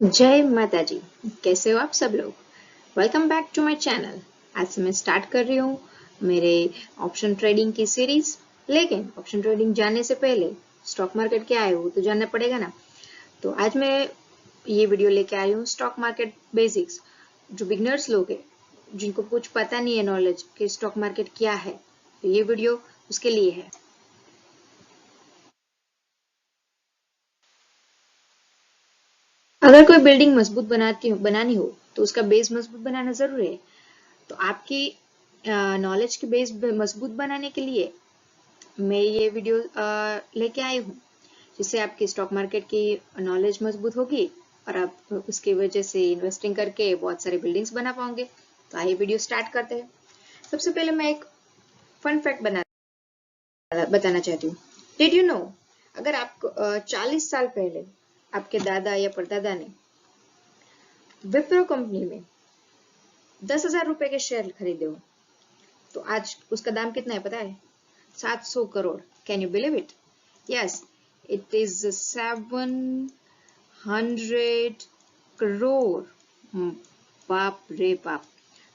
जय माता जी। कैसे हो आप सब लोग। Welcome back to my channel. आज से मैं स्टार्ट कर रही हूँ मेरे ऑप्शन ट्रेडिंग की सीरीज। लेकिन ऑप्शन ट्रेडिंग जानने से पहले स्टॉक मार्केट क्या है वो तो जानना पड़ेगा ना। तो आज मैं ये वीडियो लेके आई हूँ स्टॉक मार्केट बेसिक्स। जो बिगनर्स लोग हैं जिनको कुछ पता नहीं है नॉलेज कि स्टॉक मार्केट क्या है, तो ये वीडियो उसके लिए है। अगर कोई बिल्डिंग मजबूत बनानी हो तो उसका बेस मजबूत बनाना जरूरी है। तो आपकी नॉलेज की बेस मजबूत बनाने के लिए मैं ये वीडियो लेके आई हूँ, जिससे आपकी स्टॉक मार्केट की नॉलेज मजबूत होगी और आप उसकी वजह से इन्वेस्टिंग करके बहुत सारे बिल्डिंग्स बना पाओगे। तो आइए वीडियो स्टार्ट करते हैं। सबसे पहले मैं एक फन फैक्ट बताना चाहती हूँ। डिड यू नो, अगर आप 40 साल पहले आपके दादा या परदादा ने विप्रो कंपनी में 10,000 रुपए के शेयर खरीदे हो, तो आज उसका दाम कितना है पता है? 700 crore. Can you believe it? Yes, it is 700 crore. बाप रे बाप।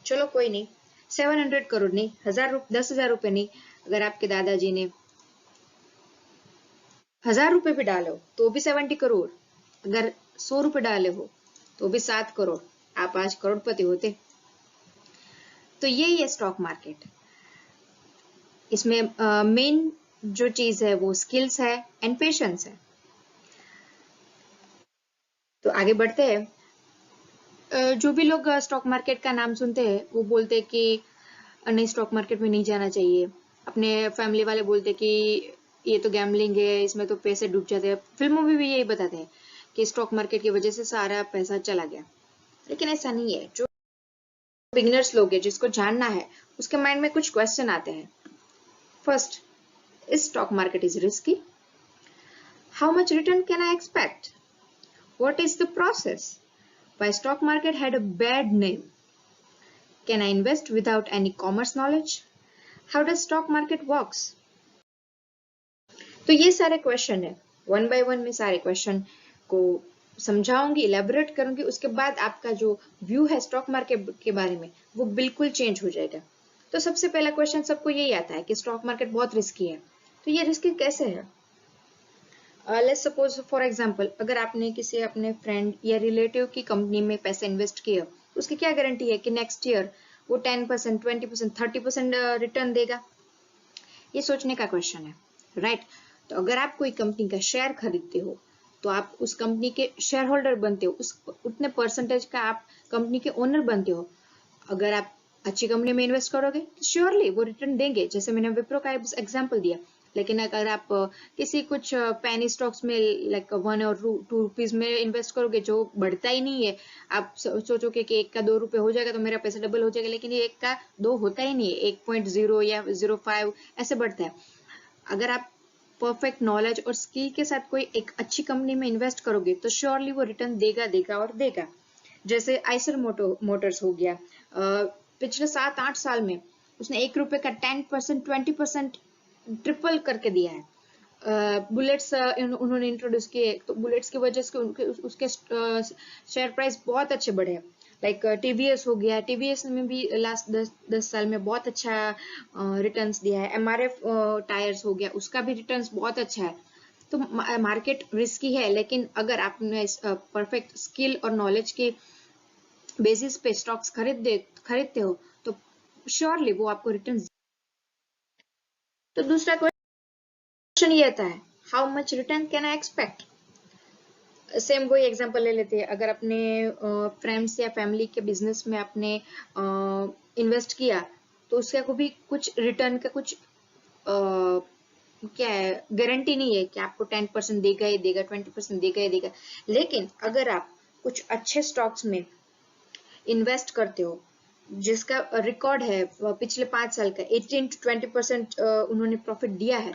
चलो कोई नहीं, 700 करोड़ नहीं, 10,000 रुपए नहीं। अगर आपके दादाजी ने 1,000 रुपए भी डाले हो तो भी 70 करोड़। अगर 100 रुपए डाले हो तो भी 7 करोड़। आप आज करोड़पति होते। तो यही है स्टॉक मार्केट। इसमें मेन जो चीज है वो स्किल्स है एंड पेशेंस है। तो आगे बढ़ते हैं। जो भी लोग स्टॉक मार्केट का नाम सुनते हैं वो बोलते हैं कि नहीं, स्टॉक मार्केट में नहीं जाना चाहिए। अपने फैमिली वाले बोलते हैं कि ये तो गैम्बलिंग है, इसमें तो पैसे डूब जाते हैं। फिल्मों में भी यही बताते हैं कि स्टॉक मार्केट की वजह से सारा पैसा चला गया। लेकिन ऐसा नहीं है। जो बिगिनर्स लोग हैं जिसको जानना है, उसके माइंड में कुछ क्वेश्चन आते हैं। First, is stock market is risky? How much return can I expect? What is the process? Why stock market had a bad name? Can I invest without any commerce knowledge? How does stock market works? तो ये सारे question है। One by one में सारे question को समझाऊंगी, elaborate करूंगी। उसके बाद आपका जो व्यू है स्टॉक मार्केट के बारे में वो बिल्कुल चेंज हो जाएगा। तो सबसे पहला क्वेश्चन सबको यही आता है कि स्टॉक मार्केट बहुत रिस्की है। तो ये रिस्की कैसे है? लेट्स सपोज फॉर एग्जांपल, अगर आपने किसी अपने फ्रेंड या रिलेटिव की कंपनी में पैसे इन्वेस्ट किया, तो उसकी क्या गारंटी है कि नेक्स्ट ईयर वो 10%, 20%, 30% रिटर्न देगा? ये सोचने का क्वेश्चन है, राइट? तो अगर आप कोई कंपनी का शेयर खरीदते हो तो आप उस कंपनी के शेयर होल्डर बनते हो, उस उतने परसेंटेज का आप कंपनी के ओनर बनते हो। अगर आप अच्छी कंपनी में इन्वेस्ट करोगे तो श्योरली वो रिटर्न देंगे, जैसे मैंने विप्रो का एग्जांपल दिया। लेकिन अगर आप किसी कुछ पैनी स्टॉक्स में लाइक 1 और 2 रुपीज में इन्वेस्ट करोगे जो बढ़ता ही नहीं है, आप सोचोगे कि 1 का 2 रुपए हो जाएगा तो मेरा पैसा डबल हो जाएगा, लेकिन ये 1 का 2 होता ही नहीं है, 1.0 या 0.5 ऐसे बढ़ता है। अगर आप परफेक्ट नॉलेज और स्किल के साथ कोई एक अच्छी कंपनी में इन्वेस्ट करोगे तो श्योरली वो रिटर्न देगा देगा और देगा। जैसे आइसर मोटर्स हो गया, पिछले 7-8 साल में उसने 1 रुपए का 10%, 20% ट्रिपल करके दिया है। बुलेट्स उन्होंने इंट्रोड्यूस किए तो बुलेट्स की वजह से उसके शेयर प्राइस बहुत अच्छे बढ़े। लाइक टीवीएस हो गया, टीवीएस में भी लास्ट 10 साल में बहुत अच्छा रिटर्न्स दिया है। एमआरएफ टायर्स हो गया, उसका भी रिटर्न्स बहुत अच्छा है। तो मार्केट रिस्की है, लेकिन अगर आपने परफेक्ट स्किल और नॉलेज के बेसिस पे स्टॉक्स खरीदते हो तो श्योरली वो आपको रिटर्न। तो दूसरा क्वेश्चन ये आता है, how much return can I expect? Same वही एग्जांपल ले लेते हैं। अगर अपने फ्रेंड्स या फैमिली के बिजनेस में आपने इन्वेस्ट किया तो उसका को भी कुछ रिटर्न का कुछ क्या है, गारंटी नहीं है कि आपको 10% देगा ही देगा, 20% देगा ही देगा। लेकिन अगर आप कुछ अच्छे स्टॉक्स में इन्वेस्ट करते हो जिसका रिकॉर्ड है पिछले 5 साल का 18 to 20% उन्होंने प्रॉफिट दिया है,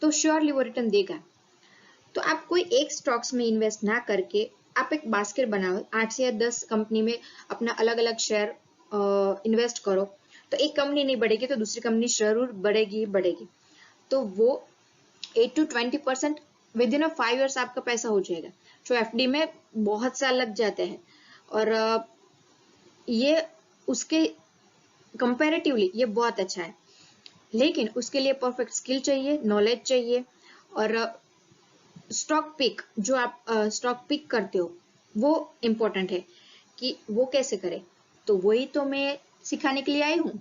तो श्योरली वो रिटर्न देगा। तो आप कोई एक स्टॉक्स में इन्वेस्ट ना करके आप एक बास्केट बनाओ, 8 से या 10 कंपनी में अपना अलग अलग शेयर इन्वेस्ट करो। तो एक कंपनी नहीं बढ़ेगी तो दूसरी कंपनी जरूर बढ़ेगी ही बढ़ेगी। तो वो 8 to 20% विद इन 5 years आपका पैसा हो जाएगा। जो एफडी में बहुत साल लग जाते हैं, और ये उसके कंपैरेटिवली ये बहुत अच्छा है। लेकिन उसके लिए परफेक्ट स्किल चाहिए, नॉलेज चाहिए, और स्टॉक पिक जो आप स्टॉक पिक करते हो वो इम्पोर्टेंट है कि वो कैसे करें। तो वही तो मैं सिखाने के लिए आई हूँ।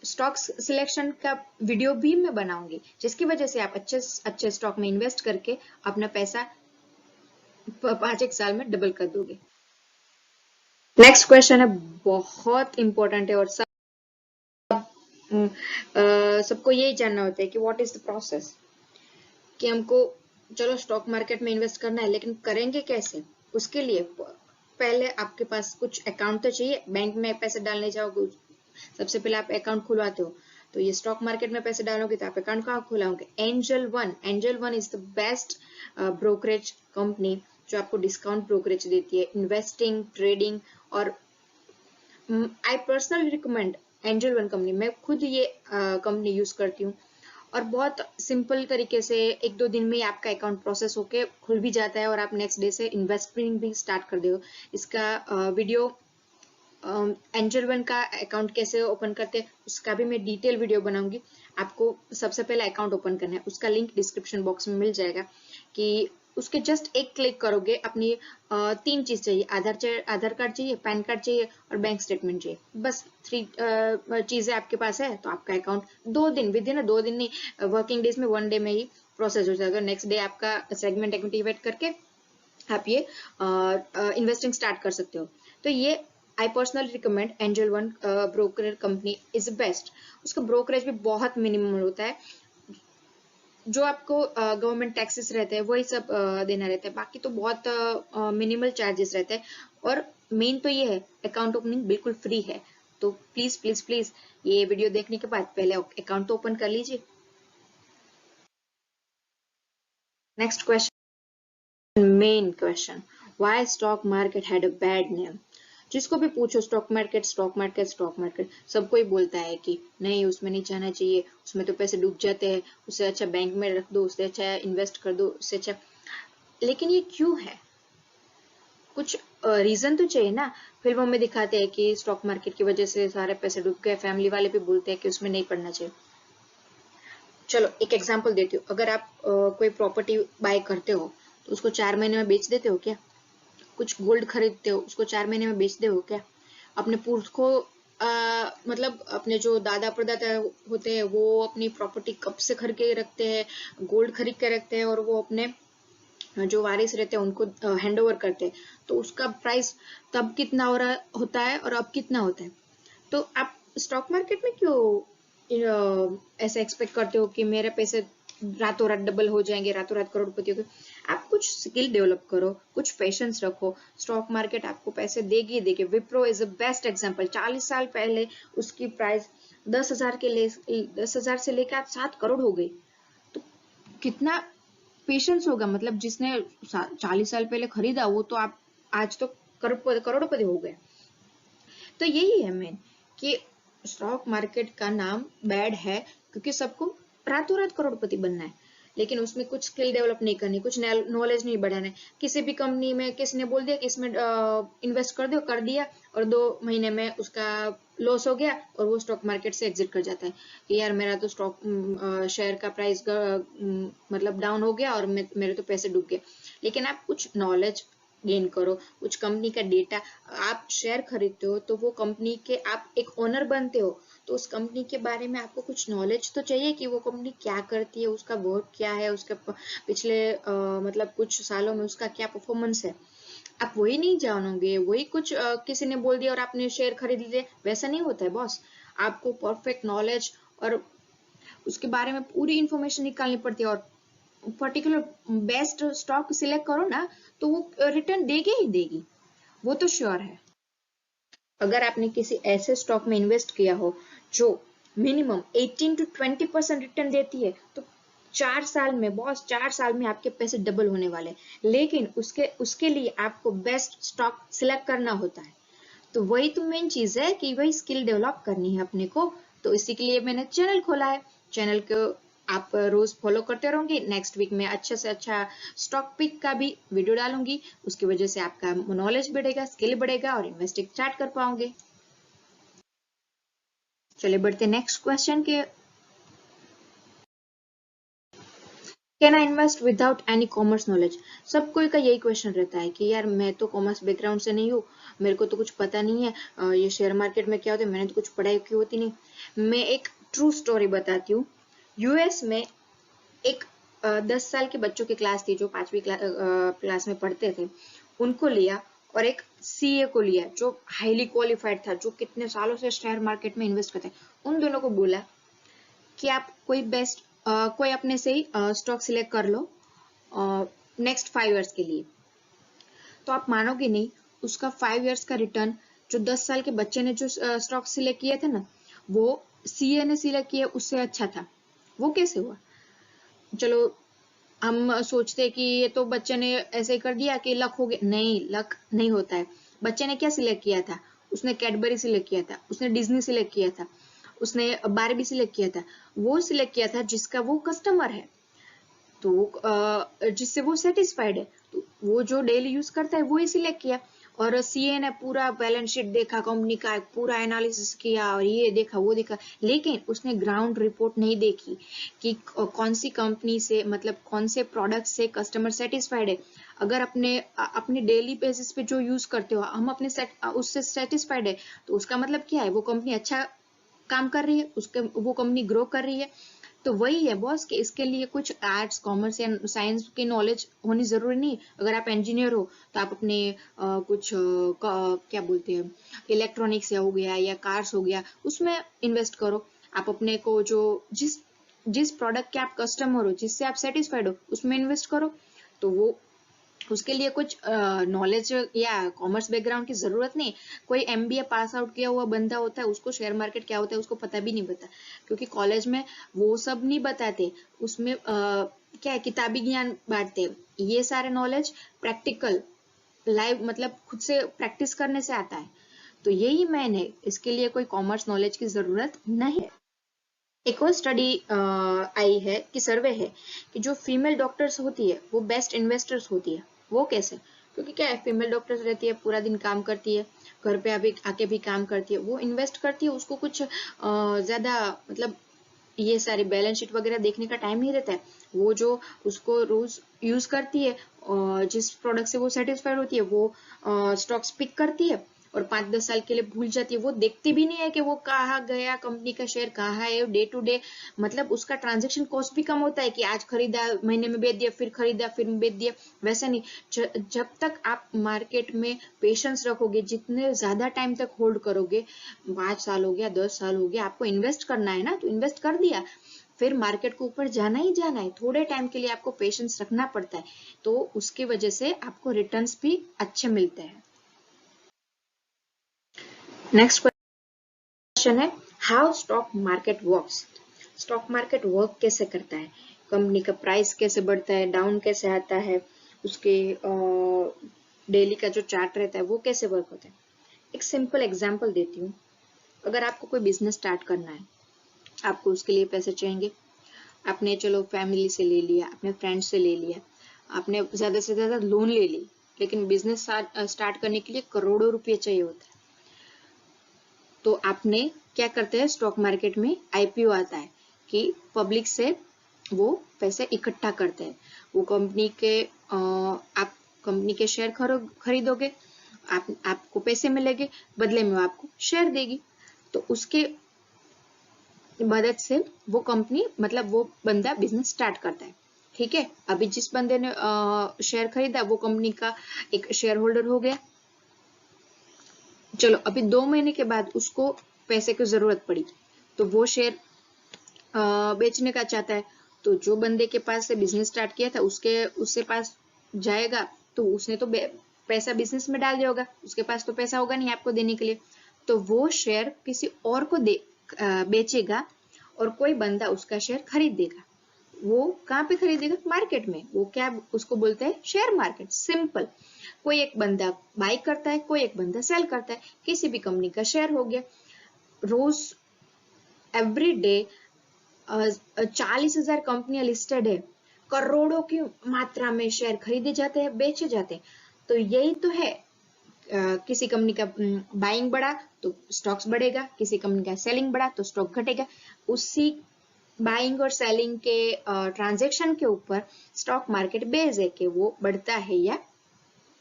स्टॉक सिलेक्शन का वीडियो भी मैं बनाऊंगी, जिसकी वजह से आप अच्छे अच्छे स्टॉक में इन्वेस्ट करके अपना पैसा 5 एक साल में डबल कर दोगे। नेक्स्ट क्वेश्चन है, बहुत इंपॉर्टेंट है, और सबको यही जानना होता है कि व्हाट इज द प्रोसेस, कि हमको चलो स्टॉक मार्केट में इन्वेस्ट करना है, लेकिन करेंगे कैसे। उसके लिए पहले आपके पास कुछ अकाउंट तो चाहिए। बैंक में पैसे डालने जाओगे, सबसे पहले आप अकाउंट खुलवाते हो, तो ये स्टॉक मार्केट में पैसे डालोगे तो आप अकाउंट कहाँ खुलाओगे? Angel One is the best brokerage company जो आपको डिस्काउंट ब्रोकरेज देती है, इन्वेस्टिंग, ट्रेडिंग। और I personally recommend Angel One company. मैं खुद ये कंपनी यूज करती हूँ, और बहुत सिंपल तरीके से 1-2 दिन में ही आपका अकाउंट प्रोसेस होके खुल भी जाता है, और आप नेक्स्ट डे से इन्वेस्टिंग भी स्टार्ट कर दो। इसका वीडियो एंजल वन का अकाउंट कैसे ओपन करते हैं उसका भी मैं डिटेल वीडियो बनाऊंगी। आपको सबसे पहले अकाउंट ओपन करना है, उसका लिंक डिस्क्रिप्शन बॉक्स में मिल जाएगा। कि उसके जस्ट एक क्लिक करोगे, अपनी 3 चीज चाहिए, आधार कार्ड चाहिए, पैन कार्ड चाहिए, और बैंक स्टेटमेंट चाहिए। बस 3 चीजें आपके पास है तो आपका अकाउंट 2 दिन, विद इन 2 दिन नहीं, वर्किंग डेज में 1 डे में ही प्रोसेस हो जाएगा। नेक्स्ट डे आपका सेगमेंट एक्टिवेट करके आप ये इन्वेस्टिंग स्टार्ट कर सकते हो। तो ये आई personally recommend Angel one broker company is best. उसका ब्रोकरेज भी बहुत मिनिमम होता है, जो आपको गवर्नमेंट टैक्सेस रहते हैं वही सब देना रहता है, बाकी तो बहुत मिनिमल चार्जेस रहते हैं। और मेन तो ये है, अकाउंट ओपनिंग बिल्कुल फ्री है। तो प्लीज प्लीज प्लीज ये वीडियो देखने के बाद पहले अकाउंट तो ओपन कर लीजिए। Next question, main question, why stock market had a bad name. जिसको भी पूछो stock market stock market stock market, सबको ही बोलता है कि नहीं उसमें नहीं जाना चाहिए, उसमें तो पैसे डूब जाते हैं, उससे अच्छा बैंक में रख दो, उससे अच्छा इन्वेस्ट कर दो, उससे अच्छा। लेकिन ये क्यों है? कुछ रीजन तो चाहिए ना। फिल्मों में दिखाते हैं कि स्टॉक मार्केट की वजह से सारे पैसे डूब गए, फैमिली वाले भी बोलते हैं कि उसमें नहीं पड़ना चाहिए। चलो एक एग्जांपल देती हूँ, अगर आप कोई प्रॉपर्टी बाय करते हो तो उसको 4 महीने में बेच देते हो क्या? कुछ गोल्ड खरीदते हो उसको 4 महीने में बेच दे हो क्या? अपने पुरखों मतलब अपने जो दादा परदादा होते हैं वो अपनी प्रॉपर्टी कब से खरीद के रखते हैं, गोल्ड खरीद के रखते हैं, और वो अपने जो वारिस रहते हैं उनको हैंड ओवर करते हैं। तो उसका प्राइस तब कितना हो रहा होता है और अब कितना होता है। तो आप स्टॉक मार्केट में क्यों ऐसे एक्सपेक्ट करते हो कि मेरे पैसे रातों रात डबल हो जाएंगे, रातों रात करोड़पति हो गए? आप कुछ स्किल डेवलप करो, कुछ पेशेंस रखो, स्टॉक मार्केट आपको पैसे देगी देगी। Wipro is a best example. 40 साल पहले उसकी प्राइस 10,000 के लिए 10,000 से लेकर आज 7 करोड़ हो गई। तो कितना पेशेंस होगा, मतलब जिसने 40 साल पहले खरीदा वो तो आप आज तो करोड़पति हो गए। तो यही है मेन, कि स्टॉक मार्केट का नाम बैड है क्योंकि सबको रातों रात करोड़पति बनना है, लेकिन उसमें कुछ स्किल डेवलप नहीं करनी, कुछ नॉलेज नहीं बढ़ाना है। किसी भी कंपनी में किसी ने बोल दिया कि इसमें इन्वेस्ट कर दो, कर दिया, और 2 महीने में उसका लॉस हो गया और वो स्टॉक मार्केट से एग्जिट कर जाता है कि यार मेरा तो स्टॉक शेयर का प्राइस मतलब डाउन हो गया और मेरे तो पैसे डूब गए। लेकिन आप कुछ नॉलेज गेन करो, कुछ कंपनी का डेटा, आप शेयर खरीदते हो तो वो कंपनी के आप एक ओनर बनते हो, तो उस कंपनी के बारे में आपको कुछ नॉलेज तो चाहिए कि वो कंपनी क्या करती है, उसका वर्क क्या है, उसके पिछले मतलब कुछ सालों में उसका क्या परफॉर्मेंस है। आप वही नहीं जानोगे, वही कुछ किसी ने बोल दिया और आपने शेयर खरीद लिए, वैसा नहीं होता है बॉस। आपको परफेक्ट नॉलेज और उसके बारे में पूरी इंफॉर्मेशन निकालनी पड़ती है, और पर्टिकुलर बेस्ट स्टॉक सिलेक्ट करो ना तो वो रिटर्न देगी ही देगी, वो तो श्योर है। अगर आपने किसी ऐसे स्टॉक में इन्वेस्ट किया हो जो मिनिमम 18 to 20% रिटर्न देती है, तो 4 साल में बॉस, 4 साल में आपके पैसे डबल होने वाले हैं। लेकिन उसके उसके लिए आपको बेस्ट स्टॉक सिलेक्ट करना होता है। तो वही तो मेन चीज है कि वही स्किल डेवलप करनी है अपने को। तो इसी के लिए मैंने चैनल खोला है। चैनल को आप रोज फॉलो करते रहोगे। नेक्स्ट वीक में अच्छे से अच्छा स्टॉक पिक का भी वीडियो डालूंगी, उसकी वजह से आपका नॉलेज बढ़ेगा, स्किल बढ़ेगा और इन्वेस्टिंग स्टार्ट कर पाओगे। चलिए बढ़ते नेक्स्ट क्वेश्चन के। Can I invest without any commerce knowledge? सब कोई का यही क्वेश्चन रहता है कि यार मैं तो कॉमर्स बैकग्राउंड से नहीं हूँ, मेरे को तो कुछ पता नहीं है, ये शेयर मार्केट में क्या होता है, मैंने तो कुछ पढ़ाई की होती नहीं। मैं एक ट्रू स्टोरी बताती हूँ। यूएस में एक 10 साल के बच्चों की क्लास थी, जो 5वीं क्लास में पढ़ते थे, उनको लिया और एक सीए को लिया जो हाईली क्वालिफाइड था, जो कितने सालों से शेयर मार्केट में इन्वेस्ट करते हैं। उन दोनों को बोला कि आप कोई अपने से ही स्टॉक सिलेक्ट कर लो नेक्स्ट 5 इयर्स के लिए। तो आप मानोगे नहीं, उसका 5 इयर्स का रिटर्न जो 10 साल के बच्चे ने जो स्टॉक सिलेक्ट किए थे ना, वो सीए ने सिलेक्ट किया उससे अच्छा था। वो कैसे हुआ? चलो हम सोचते हैं कि ये तो बच्चे ने ऐसे ही कर दिया कि लक हो गया। नहीं, लक नहीं होता है। बच्चे ने क्या सिलेक्ट किया था? उसने कैडबरी सिलेक्ट किया था, उसने डिज्नी सिलेक्ट किया था, उसने बारबी सिलेक्ट किया था। वो सिलेक्ट किया था जिसका वो कस्टमर है, तो जिससे वो सेटिस्फाइड है, तो वो जो डेली यूज करता है वो ही सिलेक्ट किया। और सीए ने पूरा बैलेंस शीट देखा, कंपनी का पूरा एनालिसिस किया और ये देखा वो देखा, लेकिन उसने ग्राउंड रिपोर्ट नहीं देखी कि कौन सी कंपनी से, मतलब कौन से प्रोडक्ट से कस्टमर सेटिस्फाइड है। अगर अपने डेली बेसिस पे जो यूज करते हो हम उससे सेटिस्फाइड है, तो उसका मतलब क्या है? वो कंपनी अच्छा काम कर रही है, उसके वो कंपनी ग्रो कर रही है। तो वही है बॉस कि इसके लिए कुछ आर्ट्स कॉमर्स या साइंस की नॉलेज होनी जरूरी नहीं। अगर आप इंजीनियर हो तो आप अपने कुछ क्या बोलते हैं, इलेक्ट्रॉनिक्स हो गया या कार्स हो गया, उसमें इन्वेस्ट करो। आप अपने को जो जिस जिस प्रोडक्ट के आप कस्टमर हो, जिससे आप सेटिस्फाइड हो, उसमें इन्वेस्ट करो। तो वो उसके लिए कुछ नॉलेज या कॉमर्स बैकग्राउंड की जरूरत नहीं। कोई एमबीए पास आउट किया हुआ बंदा होता है, उसको शेयर मार्केट क्या होता है उसको पता भी नहीं पता, क्योंकि कॉलेज में वो सब नहीं बताते। उसमें क्या है, किताबी ज्ञान बांटते हैं। ये सारे नॉलेज प्रैक्टिकल लाइव, मतलब खुद से प्रैक्टिस करने से आता है। तो यही मेन है, इसके लिए कोई कॉमर्स नॉलेज की जरूरत नहीं है। एक और स्टडी आई है कि सर्वे है कि जो फीमेल डॉक्टर्स होती है वो बेस्ट इन्वेस्टर्स होती है। वो कैसे? क्योंकि क्या है, फीमेल डॉक्टर्स रहती है, पूरा दिन काम करती है, घर पे अभी आके भी काम करती है, वो इन्वेस्ट करती है, उसको कुछ ज्यादा, मतलब ये सारी बैलेंस शीट वगैरह देखने का टाइम नहीं रहता है। वो जो उसको रोज यूज करती है, जिस प्रोडक्ट से वो सेटिस्फाइड होती है, वो स्टॉक्स पिक करती है और 5-10 साल के लिए भूल जाती है। वो देखती भी नहीं है कि वो कहाँ गया, कंपनी का शेयर कहाँ है, डे टू डे। मतलब उसका ट्रांजेक्शन कॉस्ट भी कम होता है कि आज खरीदा, महीने में बेच दिया, फिर खरीदा, फिर बेच दिया, वैसा नहीं। जब तक आप मार्केट में पेशेंस रखोगे, जितने ज्यादा टाइम तक होल्ड करोगे, 5 साल हो गया, 10 साल हो गया, आपको इन्वेस्ट करना है ना, तो इन्वेस्ट कर दिया, फिर मार्केट को ऊपर जाना ही जाना है। थोड़े टाइम के लिए आपको पेशेंस रखना पड़ता है, तो उसकी वजह से आपको रिटर्न्स भी अच्छे मिलते हैं। नेक्स्ट क्वेश्चन है, how stock market works? Stock market work कैसे करता है? कंपनी का प्राइस कैसे बढ़ता है, डाउन कैसे आता है, उसके डेली का जो चार्ट रहता है वो कैसे वर्क होता है? एक सिंपल एग्जांपल देती हूँ। अगर आपको कोई बिजनेस स्टार्ट करना है, आपको उसके लिए पैसे चाहिए। आपने चलो फैमिली से ले लिया, अपने फ्रेंड से ले लिया, आपने ज्यादा से ज्यादा लोन ले ली, लेकिन बिजनेस स्टार्ट करने के लिए करोड़ों रुपये चाहिए होता है। तो आपने क्या करते हैं, स्टॉक मार्केट में आईपीओ आता है कि पब्लिक से वो पैसे इकट्ठा करते हैं। वो कंपनी के आप कंपनी के शेयर खरीदोगे, आपको पैसे मिलेंगे, बदले में वो आपको शेयर देगी। तो उसके मदद से वो कंपनी, मतलब वो बंदा बिजनेस स्टार्ट करता है। ठीक है, अभी जिस बंदे ने शेयर खरीदा वो कंपनी का एक शेयर होल्डर हो गया। चलो अभी 2 महीने के बाद उसको पैसे की जरूरत पड़ी, तो वो शेयर बेचने का चाहता है। तो जो बंदे के पास से बिजनेस स्टार्ट किया था उसके पास जाएगा, तो उसने तो पैसा बिजनेस में डाल दिया होगा, उसके पास तो पैसा होगा नहीं आपको देने के लिए। तो वो शेयर किसी और को बेचेगा और कोई बंदा उसका शेयर खरीद देगा। वो कहाँ पे खरीदेगा? मार्केट में। वो क्या उसको बोलते हैं? Share market. सिंपल। कोई एक बंदा बाय करता है, कोई एक बंदा सेल करता है, किसी भी कंपनी का शेयर हो गया। रोज एवरी डे 40,000 कंपनियां लिस्टेड है, करोड़ों की मात्रा में शेयर खरीदे जाते हैं, बेचे जाते हैं। तो यही तो है, किसी कंपनी का बाइंग बढ़ा तो स्टॉक्स बढ़ेगा, किसी कंपनी का सेलिंग बढ़ा तो स्टॉक घटेगा। उसी बाइंग और सेलिंग के ट्रांजैक्शन के ऊपर स्टॉक मार्केट बेस है कि वो बढ़ता है या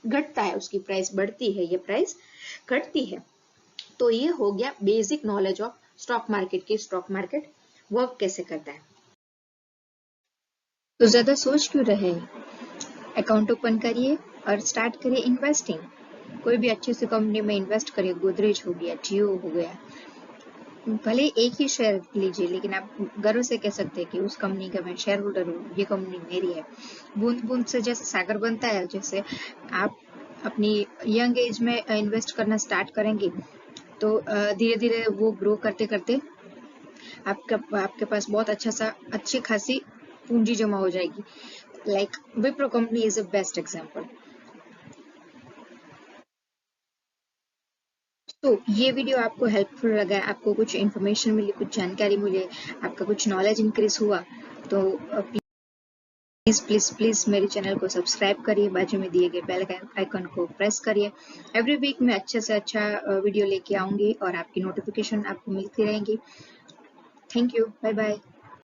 घटता है, उसकी प्राइस बढ़ती है या प्राइस घटती है। तो ये हो गया basic knowledge of stock market की, स्टॉक मार्केट वर्क कैसे करता है। तो ज्यादा सोच क्यों रहे, अकाउंट ओपन करिए और स्टार्ट करिए इन्वेस्टिंग। कोई भी अच्छी सी कंपनी में इन्वेस्ट करिए, गोदरेज हो गया, जियो हो गया, भले एक ही शेयर लीजिए, लेकिन आप गर्व से कह सकते हैं कि उस कंपनी का मैं शेयर होल्डर हूँ, ये कंपनी मेरी है। बूंद बूंद से जैसे सागर बनता है, जैसे आप अपनी यंग एज में इन्वेस्ट करना स्टार्ट करेंगे तो धीरे धीरे वो ग्रो करते करते आपके पास बहुत अच्छी खासी पूंजी जमा हो जाएगी। Like Wipro company is a best example. तो ये वीडियो आपको हेल्पफुल लगा, आपको कुछ इन्फॉर्मेशन मिली, कुछ जानकारी मिली, आपका कुछ नॉलेज इंक्रीज हुआ, तो प्लीज प्लीज प्लीज मेरे चैनल को सब्सक्राइब करिए, बाजू में दिए गए बेल आइकन को प्रेस करिए। एवरी वीक मैं अच्छे से अच्छा वीडियो लेके आऊंगी और आपकी नोटिफिकेशन आपको मिलती रहेंगी। Thank you, bye bye.